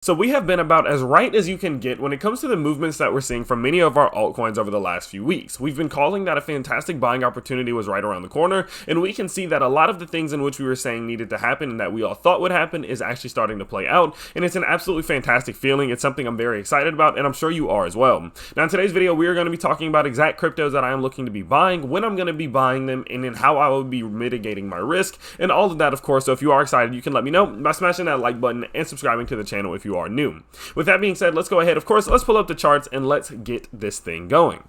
So we have been about as right as you can get when it comes to the movements that we're seeing from many of our altcoins over the last few weeks. We've been calling that a fantastic buying opportunity was right around the corner, and we can see that a lot of the things in which we were saying needed to happen and that we all thought would happen is actually starting to play out, and it's an absolutely fantastic feeling. It's something I'm very excited about, and I'm sure you are as well. Now in today's video, we are going to be talking about exact cryptos that I am looking to be buying, when I'm going to be buying them, and then how I will be mitigating my risk, and all of that, of course. So if you are excited, you can let me know by smashing that like button and subscribing to the channel if you are new. With that being said, let's go ahead. Of course, let's pull up the charts and let's get this thing going.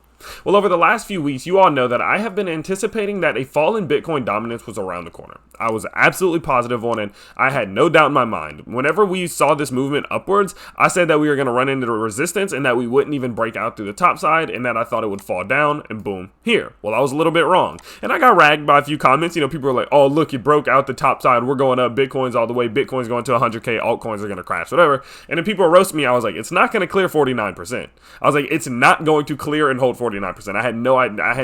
Well, over the last few weeks, you all know that I have been anticipating that a fall in Bitcoin dominance was around the corner. I was absolutely positive on it. I had no doubt in my mind. Whenever we saw this movement upwards, I said that we were going to run into the resistance and that we wouldn't even break out through the top side and that I thought it would fall down and boom, here. Well, I was a little bit wrong. And I got ragged by a few comments. You know, people were like, oh, look, you broke out the top side. We're going up. Bitcoin's all the way. Bitcoin's going to 100K. Altcoins are going to crash, whatever. And then people roast me. I was like, it's not going to clear 49%. I was like, it's not going to clear and hold 49%. I had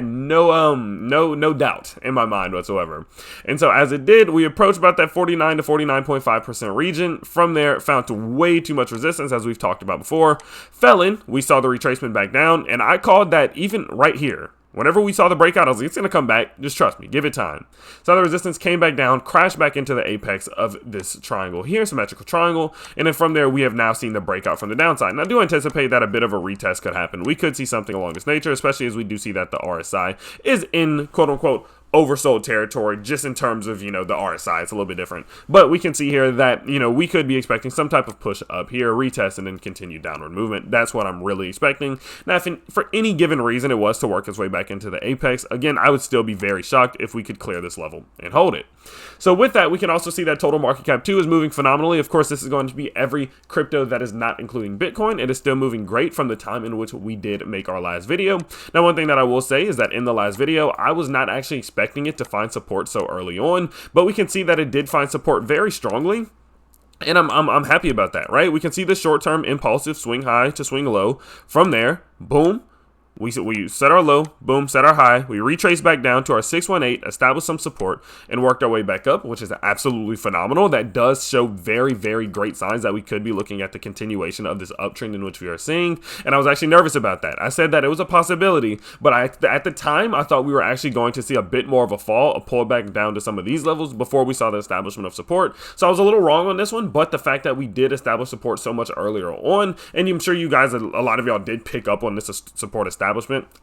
no doubt in my mind whatsoever. And so as it did, we approached about that 49 to 49.5% region. From there, found way too much resistance, as we've talked about before. Fell in, we saw the retracement back down, and I called that even right here. Whenever we saw the breakout, I was like, it's going to come back. Just trust me. Give it time. So the resistance came back down, crashed back into the apex of this triangle here, symmetrical triangle. And then from there, we have now seen the breakout from the downside. And I do anticipate that a bit of a retest could happen. We could see something along this nature, especially as we do see that the RSI is in quote unquote oversold territory, just in terms of, you know, the RSI. It's a little bit different, but we can see here that, you know, we could be expecting some type of push up here, retest, and then continue downward movement. That's what I'm really expecting. Now, if for any given reason it was to work its way back into the apex, again, I would still be very shocked if we could clear this level and hold it. So with that, we can also see that total market cap 2 is moving phenomenally. Of course, this is going to be every crypto that is not including Bitcoin. It is still moving great from the time in which we did make our last video. Now, one thing that I will say is that in the last video, I was not actually expecting it to find support so early on, but we can see that it did find support very strongly. And I'm happy about that, right? We can see the short-term impulsive swing high to swing low. From there, boom. We set our low, boom, set our high. We retraced back down to our 618, established some support, and worked our way back up, which is absolutely phenomenal. That does show very, very great signs that we could be looking at the continuation of this uptrend in which we are seeing. And I was actually nervous about that. I said that it was a possibility, but at the time, I thought we were actually going to see a bit more of a fall, a pullback down to some of these levels before we saw the establishment of support. So I was a little wrong on this one, but the fact that we did establish support so much earlier on, and I'm sure you guys, a lot of y'all did pick up on this support establishment.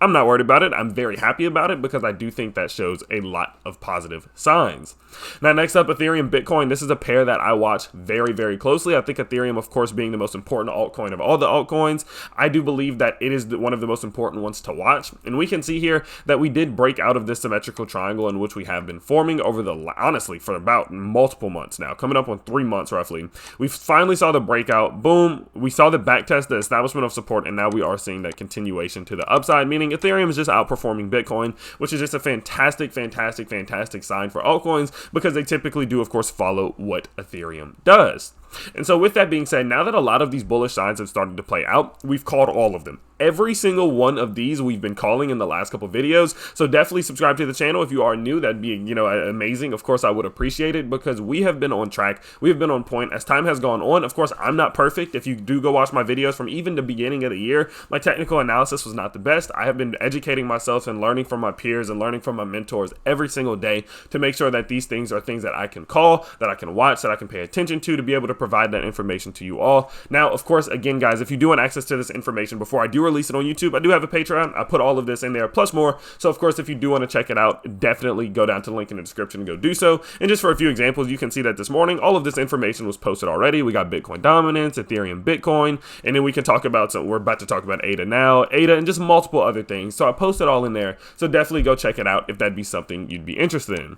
I'm not worried about it. I'm very happy about it because I do think that shows a lot of positive signs. Now, next up, Ethereum, Bitcoin. This is a pair that I watch very, very closely. I think Ethereum, of course, being the most important altcoin of all the altcoins, I do believe that it is one of the most important ones to watch. And we can see here that we did break out of this symmetrical triangle in which we have been forming over honestly, for about multiple months now, coming up on 3 months roughly. We finally saw the breakout. Boom. We saw the back test, the establishment of support, and now we are seeing that continuation to the upside, meaning Ethereum is just outperforming Bitcoin, which is just a fantastic sign for altcoins because they typically do, of course, follow what Ethereum does. And so with that being said, now that a lot of these bullish signs have started to play out, we've called all of them. Every single one of these we've been calling in the last couple videos. So definitely subscribe to the channel if you are new. That'd be, you know, amazing. Of course, I would appreciate it because we have been on track. We have been on point as time has gone on. Of course, I'm not perfect. If you do go watch my videos from even the beginning of the year, my technical analysis was not the best. I have been educating myself and learning from my peers and learning from my mentors every single day to make sure that these things are things that I can call, that I can watch, that I can pay attention to be able to provide that information to you all. Now, of course, again, guys, if you do want access to this information before I do release it on YouTube, I do have a Patreon. I put all of this in there plus more. So of course, if you do want to check it out, definitely go down to the link in the description and go do so. And just for a few examples, you can see that this morning, all of this information was posted already. We got Bitcoin dominance, Ethereum, Bitcoin, and then we can talk about, so we're about to talk about ADA now, ADA, and just multiple other things. So I posted all in there. So definitely go check it out if that'd be something you'd be interested in.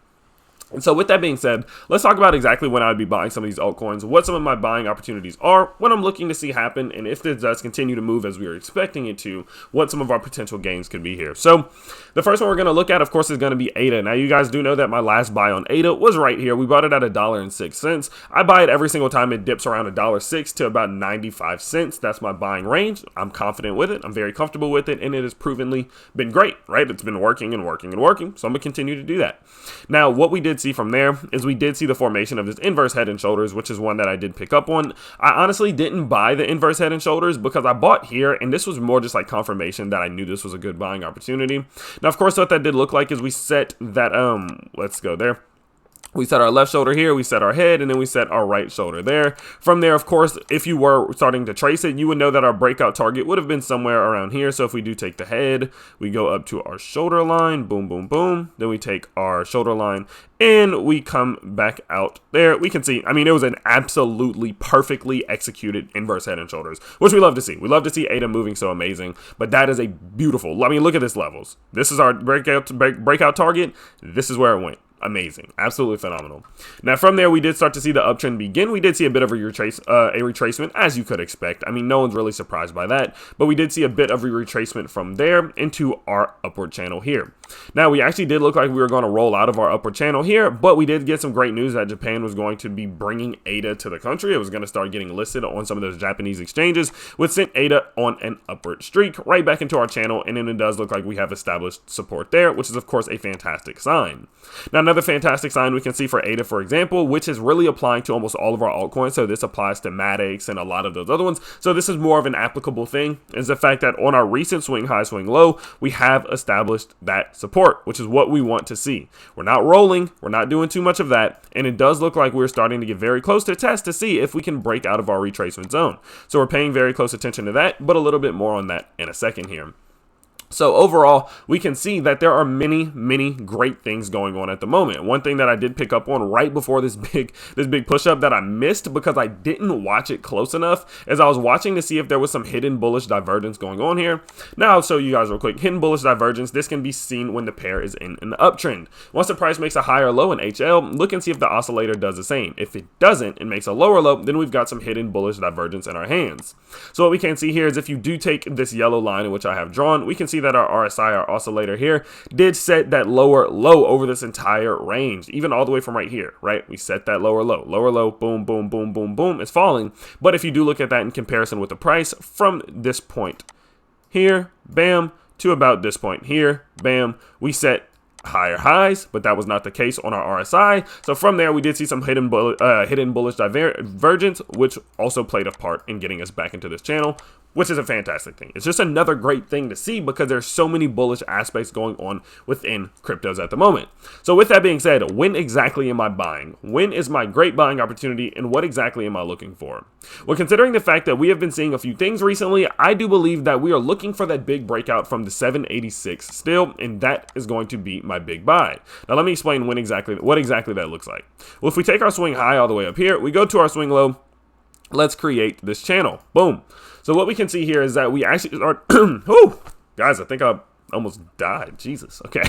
And so with that being said, let's talk about exactly when I would be buying some of these altcoins, what some of my buying opportunities are, what I'm looking to see happen, and if this does continue to move as we are expecting it to, what some of our potential gains could be here. So the first one we're going to look at, of course, is going to be ADA. Now, you guys do know that my last buy on ADA was right here. We bought it at $1.06. I buy it every single time it dips around $1.06 to about 95 cents. That's my buying range. I'm confident with it. I'm very comfortable with it, and it has provenly been great, right? It's been working and working and working, so I'm going to continue to do that. Now, what we did see from there is we did see the formation of this inverse head and shoulders, which is one that I did pick up on. I honestly didn't buy the inverse head and shoulders because I bought here, and this was more just like confirmation that I knew this was a good buying opportunity. Now, of course, what that did look like is we set that, let's go there. We set our left shoulder here, we set our head, and then we set our right shoulder there. From there, of course, if you were starting to trace it, you would know that our breakout target would have been somewhere around here. So if we do take the head, we go up to our shoulder line, boom, boom, boom. Then we take our shoulder line and we come back out there. We can see, I mean, it was an absolutely perfectly executed inverse head and shoulders, which we love to see. We love to see ADA moving so amazing, but that is a beautiful, I mean, look at this levels. This is our breakout target. This is where it went. Amazing, absolutely phenomenal. Now from there, we did start to see the uptrend begin. We did see a bit of a retracement, as you could expect. I mean, no one's really surprised by that, but we did see a bit of a retracement from there into our upward channel here. Now, we actually did look like we were going to roll out of our upward channel here, but we did get some great news that Japan was going to be bringing ADA to the country. It was going to start getting listed on some of those Japanese exchanges, which sent ADA on an upward streak right back into our channel, and then it does look like we have established support there, which is, of course, a fantastic sign. Now, another fantastic sign we can see for ADA, for example, which is really applying to almost all of our altcoins. So this applies to MATIC and a lot of those other ones. So this is more of an applicable thing, is the fact that on our recent swing high, swing low, we have established that support, which is what we want to see. We're not rolling, we're not doing too much of that, and it does look like we're starting to get very close to test to see if we can break out of our retracement zone. So we're paying very close attention to that, but a little bit more on that in a second here. So overall, we can see that there are many great things going on at the moment. One thing that I did pick up on right before this big push up that I missed because I didn't watch it close enough is I was watching to see if there was some hidden bullish divergence going on here. Now I'll show you guys real quick. Hidden bullish divergence, this can be seen when the pair is in an uptrend. Once the price makes a higher low in HL, look and see if the oscillator does the same. If it doesn't, it makes a lower low, then we've got some hidden bullish divergence in our hands. So what we can see here is if you do take this yellow line in which I have drawn, we can see that our RSI, our oscillator here, did set that lower low over this entire range, even all the way from right here, right? We set that lower low, boom, boom, boom, boom, boom, it's falling. But if you do look at that in comparison with the price from this point here, bam, to about this point here, bam, we set higher highs, but that was not the case on our RSI. So from there, we did see some hidden bullish divergence, which also played a part in getting us back into this channel, which is a fantastic thing. It's just another great thing to see because there's so many bullish aspects going on within cryptos at the moment. So with that being said, when exactly am I buying? When is my great buying opportunity, and what exactly am I looking for? Well, considering the fact that we have been seeing a few things recently, I do believe that we are looking for that big breakout from the 786 still, and that is going to be my big buy. Now let me explain what exactly that looks like. Well, if we take our swing high all the way up here, we go to our swing low, let's create this channel, boom. So what we can see here is that we actually start, oh, guys, I think I almost died, Jesus, okay.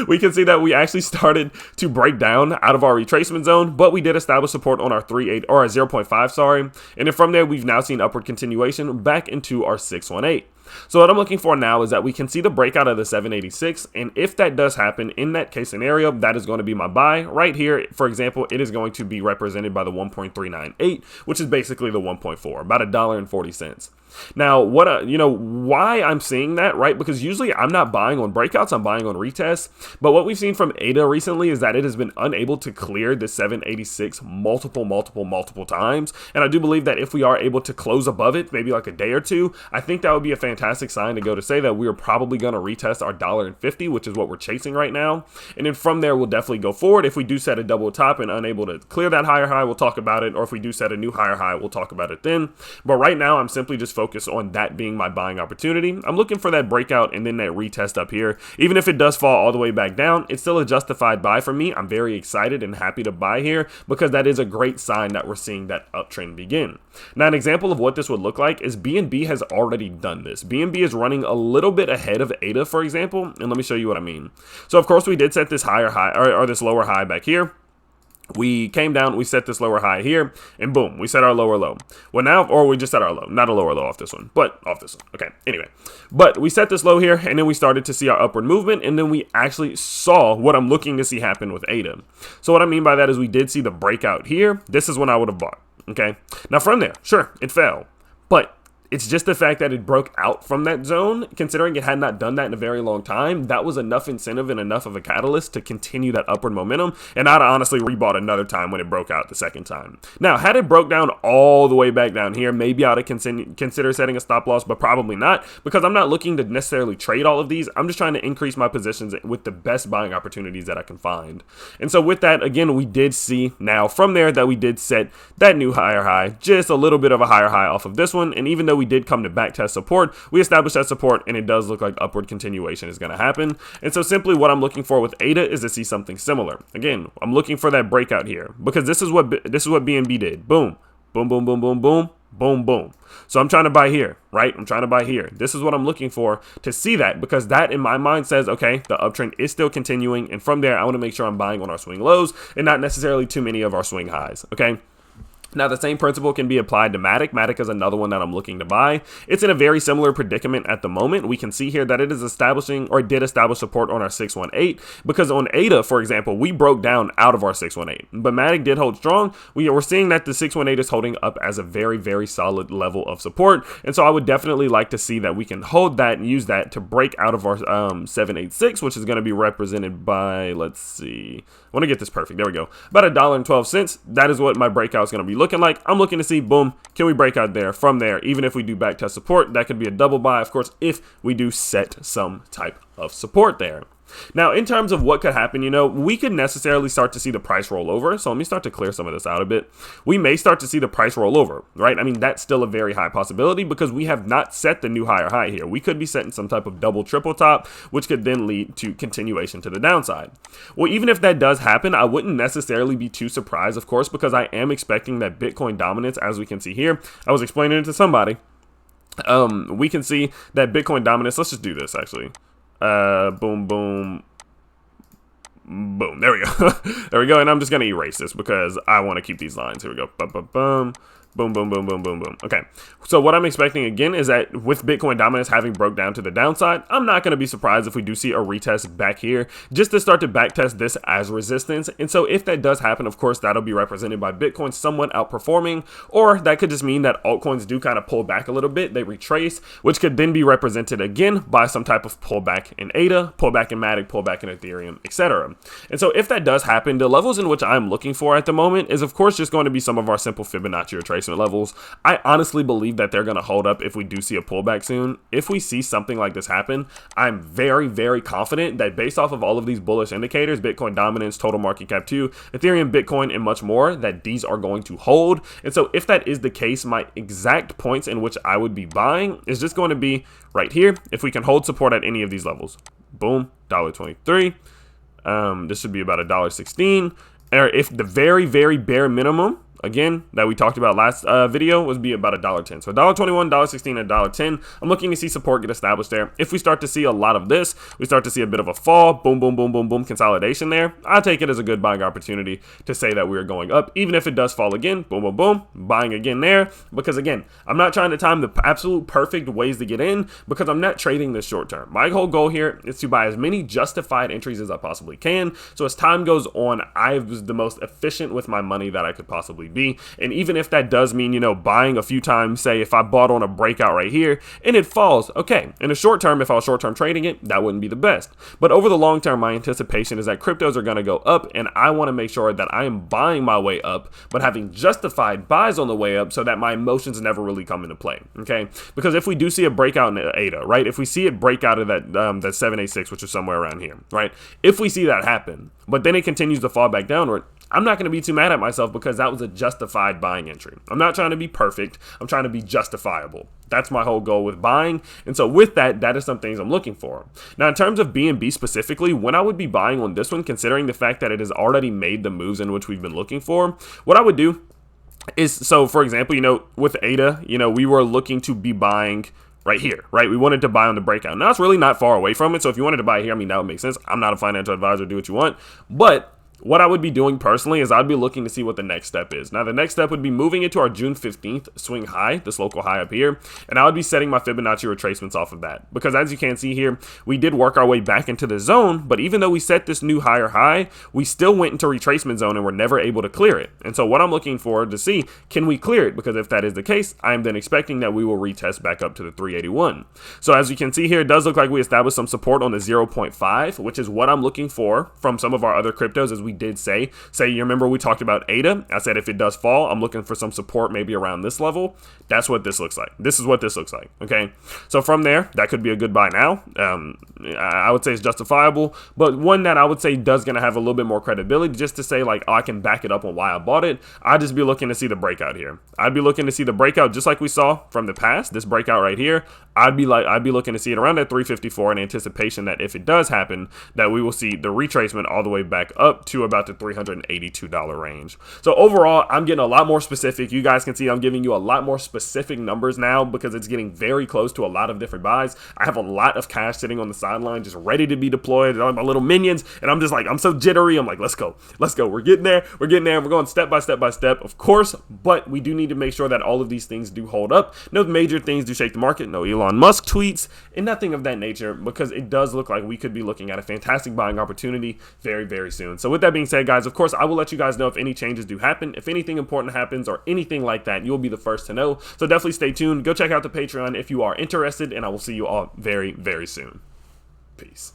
We can see that we actually started to break down out of our retracement zone, but we did establish support on our 3.8 or our 0.5, sorry. And then from there, we've now seen upward continuation back into our 618. So what I'm looking for now is that we can see the breakout of the 786, and if that does happen, in that case scenario, that is going to be my buy. Right here, for example, it is going to be represented by the 1.398, which is basically the 1.4, about $1.40. Now, why I'm seeing that, right? Because usually I'm not buying on breakouts, I'm buying on retests. But what we've seen from ADA recently is that it has been unable to clear the 786 multiple times. And I do believe that if we are able to close above it, maybe like a day or two, I think that would be a fantastic sign to go to say that we are probably going to retest our $1.50, which is what we're chasing right now. And then from there, we'll definitely go forward. If we do set a double top and unable to clear that higher high, we'll talk about it. Or if we do set a new higher high, we'll talk about it then. But right now, I'm simply just focus on that being my buying opportunity. I'm looking for that breakout and then that retest up here. Even if it does fall all the way back down, it's still a justified buy for me. I'm very excited and happy to buy here because that is a great sign that we're seeing that uptrend begin. Now, an example of what this would look like is BNB has already done this. BNB is running a little bit ahead of ADA, for example, and let me show you what I mean. So, of course, we did set this higher high or this lower high back here. We came down, we set this lower high here, and boom, we set our lower low. Well, now, or we just set our low, not a lower low off this one, but off this one. Okay, anyway. But we set this low here, and then we started to see our upward movement, and then we actually saw what I'm looking to see happen with ADA. So what I mean by that is we did see the breakout here. This is when I would have bought, okay? Now, from there, sure, it fell, but It's just the fact that it broke out from that zone, considering it had not done that in a very long time. That was enough incentive and enough of a catalyst to continue that upward momentum. And I'd honestly rebought another time when it broke out the second time. Now, had it broke down all the way back down here, maybe I would consider setting a stop loss, but probably not, because I'm not looking to necessarily trade all of these. I'm just trying to increase my positions with the best buying opportunities that I can find. And so with that, again, we did see now from there that we did set that new higher high, just a little bit of a higher high off of this one. And even though we did come to back test support, we established that support, and it does look like upward continuation is going to happen. And so simply what I'm looking for with ADA is to see something similar. Again, I'm looking for that breakout here, because this is what BNB did. Boom, boom, boom, boom, boom, boom, boom, boom. So I'm trying to buy here, right? I'm trying to buy here. This is what I'm looking for to see that, because that in my mind says, okay, the uptrend is still continuing. And from there, I want to make sure I'm buying on our swing lows and not necessarily too many of our swing highs. Okay. Now, the same principle can be applied to MATIC. MATIC is another one that I'm looking to buy. It's in a very similar predicament at the moment. We can see here that it is establishing, or did establish support on our 618, because on ADA, for example, we broke down out of our 618, but MATIC did hold strong. We're seeing that the 618 is holding up as a very, very solid level of support. And so I would definitely like to see that we can hold that and use that to break out of our 786, which is going to be represented by, let's see, I want to get this perfect. There we go. About $1.12. That is what my breakout is going to be looking like. I'm looking to see, boom, can we break out there? From there, even if we do back test support, that could be a double buy, of course, if we do set some type of support there. Now, in terms of what could happen, we could necessarily start to see the price roll over. So let me start to clear some of this out a bit. We may start to see the price roll over, right? I mean, that's still a very high possibility, because we have not set the new higher high here. We could be setting some type of double, triple top, which could then lead to continuation to the downside. Well, even if that does happen, I wouldn't necessarily be too surprised, of course, because I am expecting that Bitcoin dominance, as we can see here. I was explaining it to somebody. We can see that Bitcoin dominance. Let's just do this, actually. Boom, boom, boom. There we go. There we go. And I'm just going to erase this because I want to keep these lines. Here we go. Bum, bum, bum. Boom, boom, boom, boom, boom, boom. Okay. So what I'm expecting again is that with Bitcoin dominance having broke down to the downside, I'm not going to be surprised if we do see a retest back here, just to start to backtest this as resistance. And so if that does happen, of course, that'll be represented by Bitcoin somewhat outperforming, or that could just mean that altcoins do kind of pull back a little bit. They retrace, which could then be represented again by some type of pullback in ADA, pullback in MATIC, pullback in Ethereum, etc. And so if that does happen, the levels in which I'm looking for at the moment is, of course, just going to be some of our simple Fibonacci retracement levels. I honestly believe that they're going to hold up if we do see a pullback soon. If we see something like this happen, I'm very, very confident that based off of all of these bullish indicators, Bitcoin dominance, total market cap 2, Ethereum, Bitcoin, and much more, that these are going to hold. And so if that is the case, my exact points in which I would be buying is just going to be right here. If we can hold support at any of these levels, boom, $1.23. This should be about $1.16. Or if the very, very bare minimum, again, that we talked about last video, would be about $1.10. So $1.21, $1.16, and $1.10. I'm looking to see support get established there. If we start to see a lot of this, we start to see a bit of a fall, boom, boom, boom, boom, boom, consolidation there, I'll take it as a good buying opportunity to say that we are going up. Even if it does fall again, boom, boom, boom, buying again there. Because again, I'm not trying to time the absolute perfect ways to get in, because I'm not trading this short term. My whole goal here is to buy as many justified entries as I possibly can. So as time goes on, I was the most efficient with my money that I could possibly be. And even if that does mean, buying a few times, say if I bought on a breakout right here and it falls, okay, in the short term, if I was short term trading it, that wouldn't be the best. But over the long term, my anticipation is that cryptos are going to go up, and I want to make sure that I am buying my way up, but having justified buys on the way up so that my emotions never really come into play. Okay, because if we do see a breakout in ADA, right, if we see it break out of that 786, which is somewhere around here, right, if we see that happen, but then it continues to fall back downward, I'm not going to be too mad at myself, because that was a justified buying entry. I'm not trying to be perfect. I'm trying to be justifiable. That's my whole goal with buying. And so with that, that is some things I'm looking for. Now, in terms of BNB specifically, when I would be buying on this one, considering the fact that it has already made the moves in which we've been looking for, what I would do is, so for example, with ADA, we were looking to be buying right here, right? We wanted to buy on the breakout. Now, it's really not far away from it. So if you wanted to buy here, I mean, that would make sense. I'm not a financial advisor. Do what you want. But what I would be doing personally is I'd be looking to see what the next step is. Now, the next step would be moving into our June 15th swing high, this local high up here, and I would be setting my Fibonacci retracements off of that. Because as you can see here, we did work our way back into the zone, but even though we set this new higher high, we still went into retracement zone and were never able to clear it. And so what I'm looking for to see, can we clear it? Because if that is the case, I am then expecting that we will retest back up to the 381. So as you can see here, it does look like we established some support on the 0.5, which is what I'm looking for from some of our other cryptos, as we did say, you remember we talked about ADA. I said if it does fall, I'm looking for some support maybe around this level. That's what this looks like. This is what this looks like. Okay, so from there, that could be a good buy now. I would say it's justifiable, but one that I would say does gonna have a little bit more credibility, just to say like, oh, I can back it up on why I bought it. I'd just be looking to see the breakout here. I'd be looking to see the breakout just like we saw from the past, this breakout right here. I'd be looking to see it around that 354 in anticipation that if it does happen, that we will see the retracement all the way back up to about the $382 range. So overall, I'm getting a lot more specific. You guys can see I'm giving you a lot more specific numbers now because it's getting very close to a lot of different buys. I have a lot of cash sitting on the sideline just ready to be deployed on my little minions, and I'm just like, I'm so jittery. I'm like, let's go. We're getting there. We're going step by step by step, of course, but we do need to make sure that all of these things do hold up. No major things do shake the market. No Elon Musk tweets and nothing of that nature, because it does look like we could be looking at a fantastic buying opportunity very, very soon. So with that being said, guys, of course, I will let you guys know if any changes do happen. If anything important happens or anything like that, you'll be the first to know. So definitely stay tuned. Go check out the Patreon if you are interested, and I will see you all very, very soon. Peace.